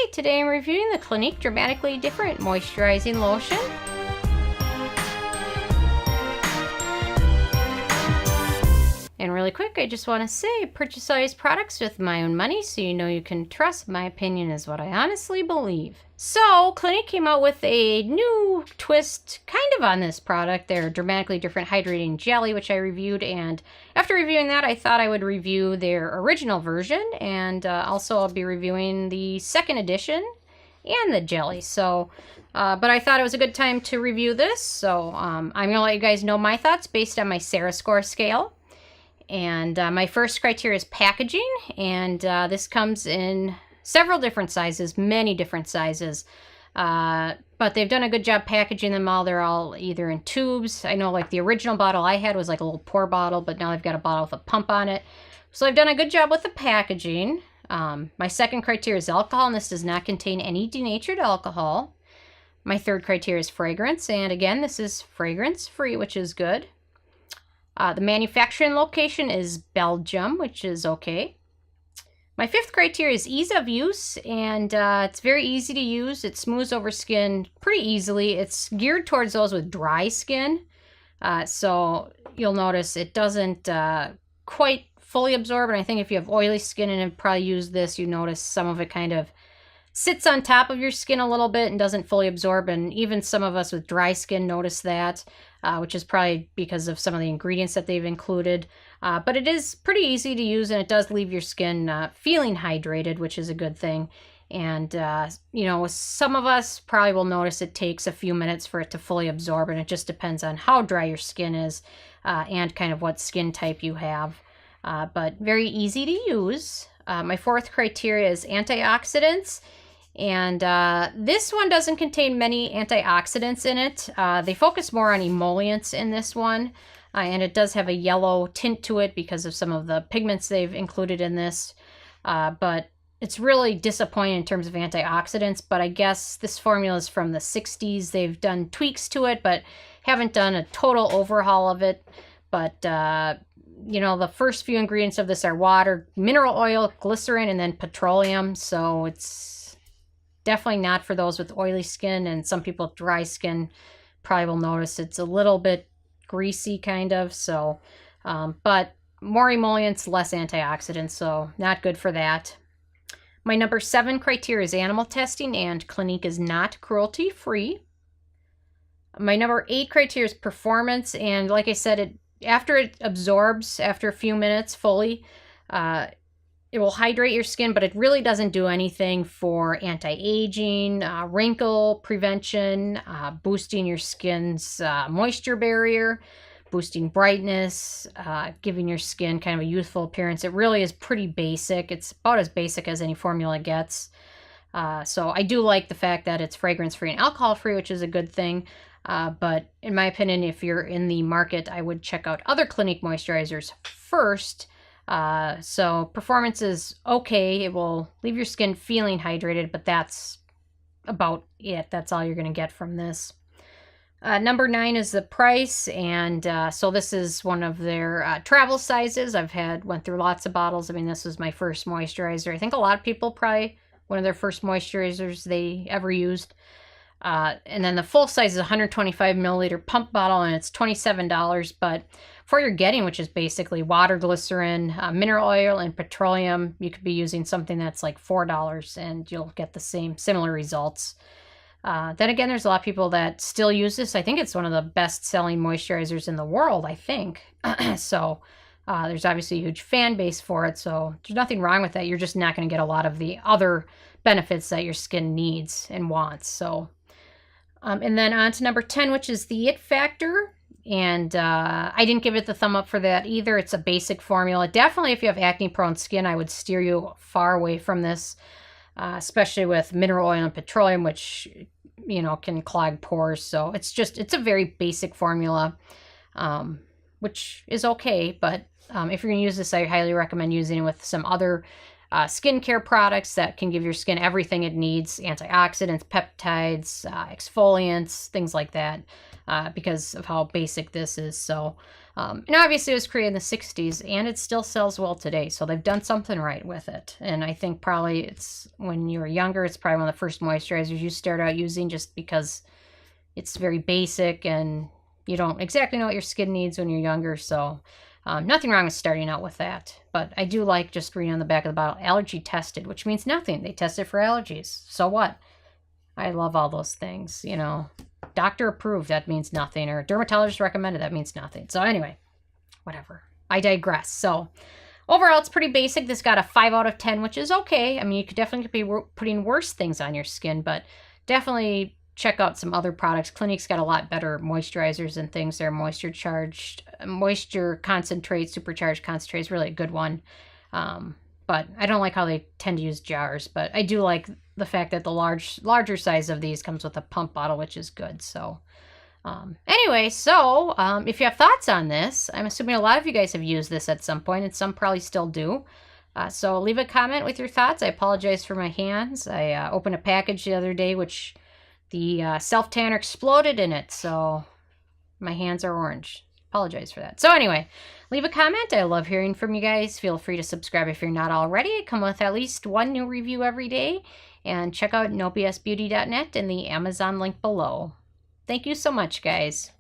Hi, today I'm reviewing the Clinique Dramatically Different Moisturizing Lotion. And really quick, I just want to say, purchase all these products with my own money so you know you can trust my opinion is what I honestly believe. So, Clinique came out with a new twist kind of on this product, their Dramatically Different Hydrating Jelly, which I reviewed, and after reviewing that, I thought I would review their original version, and also I'll be reviewing the second edition and the jelly. So, but I thought it was a good time to review this, so I'm going to let you guys know my thoughts based on my Sarah score scale. And my first criteria is packaging, and this comes in several different sizes, many different sizes. But they've done a good job packaging them all. They're all either in tubes. I know like the original bottle I had was like a little pour bottle, but now they've got a bottle with a pump on it. So they've done a good job with the packaging. My second criteria is alcohol, and this does not contain any denatured alcohol. My third criteria is fragrance, and again, this is fragrance-free, which is good. The manufacturing location is Belgium, which is okay. My fifth criteria is ease of use, and it's very easy to use. It smooths over skin pretty easily. It's geared towards those with dry skin, so you'll notice it doesn't quite fully absorb, and I think if you have oily skin and probably use this, you notice some of it kind of sits on top of your skin a little bit and doesn't fully absorb, and even some of us with dry skin notice that. Which is probably because of some of the ingredients that they've included. But it is pretty easy to use, and it does leave your skin feeling hydrated, which is a good thing. And, you know, some of us probably will notice it takes a few minutes for it to fully absorb, and it just depends on how dry your skin is and kind of what skin type you have. But very easy to use. My fourth criteria is antioxidants. And this one doesn't contain many antioxidants in it. They focus more on emollients in this one. And it does have a yellow tint to it because of some of the pigments they've included in this. But it's really disappointing in terms of antioxidants. But I guess this formula is from the 60s. They've done tweaks to it, but haven't done a total overhaul of it. But, you know, the first few ingredients of this are water, mineral oil, glycerin, and then petroleum. So it's definitely not for those with oily skin, and some people with dry skin probably will notice it's a little bit greasy kind of, so but more emollients, less antioxidants, so not good for that. My number 7 criteria is animal testing, and Clinique is not cruelty free. My number 8 criteria is performance, and like I said, after it absorbs after a few minutes fully, it will hydrate your skin, but it really doesn't do anything for anti-aging, wrinkle prevention, boosting your skin's moisture barrier, boosting brightness, giving your skin kind of a youthful appearance. It really is pretty basic. It's about as basic as any formula gets. So I do like the fact that it's fragrance-free and alcohol-free, which is a good thing. But in my opinion, if you're in the market, I would check out other Clinique moisturizers first. So performance is okay. It will leave your skin feeling hydrated, but that's about it. That's all you're going to get from this. Number 9 is the price, and so this is one of their travel sizes. Went through lots of bottles. I mean, this was my first moisturizer. I think a lot of people probably one of their first moisturizers they ever used. And then the full size is 125 milliliter pump bottle, and it's $27. But for your getting, which is basically water, glycerin, mineral oil, and petroleum, you could be using something that's like $4, and you'll get the similar results. Then again, there's a lot of people that still use this. I think it's one of the best-selling moisturizers in the world, I think. So there's obviously a huge fan base for it, so there's nothing wrong with that. You're just not going to get a lot of the other benefits that your skin needs and wants. So, and then on to number 10, which is the it factor. And I didn't give it the thumb up for that either. It's a basic formula. Definitely if you have acne-prone skin, I would steer you far away from this, especially with mineral oil and petroleum, which, you know, can clog pores. So it's a very basic formula, which is okay. But if you're going to use this, I highly recommend using it with some other skincare products that can give your skin everything it needs, antioxidants, peptides, exfoliants, things like that, because of how basic this is. So, and obviously it was created in the 60s, and it still sells well today, so they've done something right with it. And I think probably it's, when you were younger, it's probably one of the first moisturizers you start out using, just because it's very basic and you don't exactly know what your skin needs when you're younger. So nothing wrong with starting out with that. But I do like just reading on the back of the bottle, allergy tested, which means nothing. They test it for allergies. So what? I love all those things, you know. Doctor approved, that means nothing. Or dermatologist recommended, that means nothing. So anyway, whatever. I digress. So overall, it's pretty basic. This got a 5 out of 10, which is okay. I mean, you could definitely be putting worse things on your skin, but definitely check out some other products. Clinique's got a lot better moisturizers and things. They're moisture concentrate, supercharged concentrate is really a good one. But I don't like how they tend to use jars, but I do like the fact that the larger size of these comes with a pump bottle, which is good. So anyway, so if you have thoughts on this, I'm assuming a lot of you guys have used this at some point, and some probably still do. So leave a comment with your thoughts. I apologize for my hands. I opened a package the other day, which the self-tanner exploded in it, so my hands are orange. Apologize for that. So anyway, leave a comment. I love hearing from you guys. Feel free to subscribe if you're not already. I come with at least one new review every day. And check out nobsbeauty.net and the Amazon link below. Thank you so much, guys.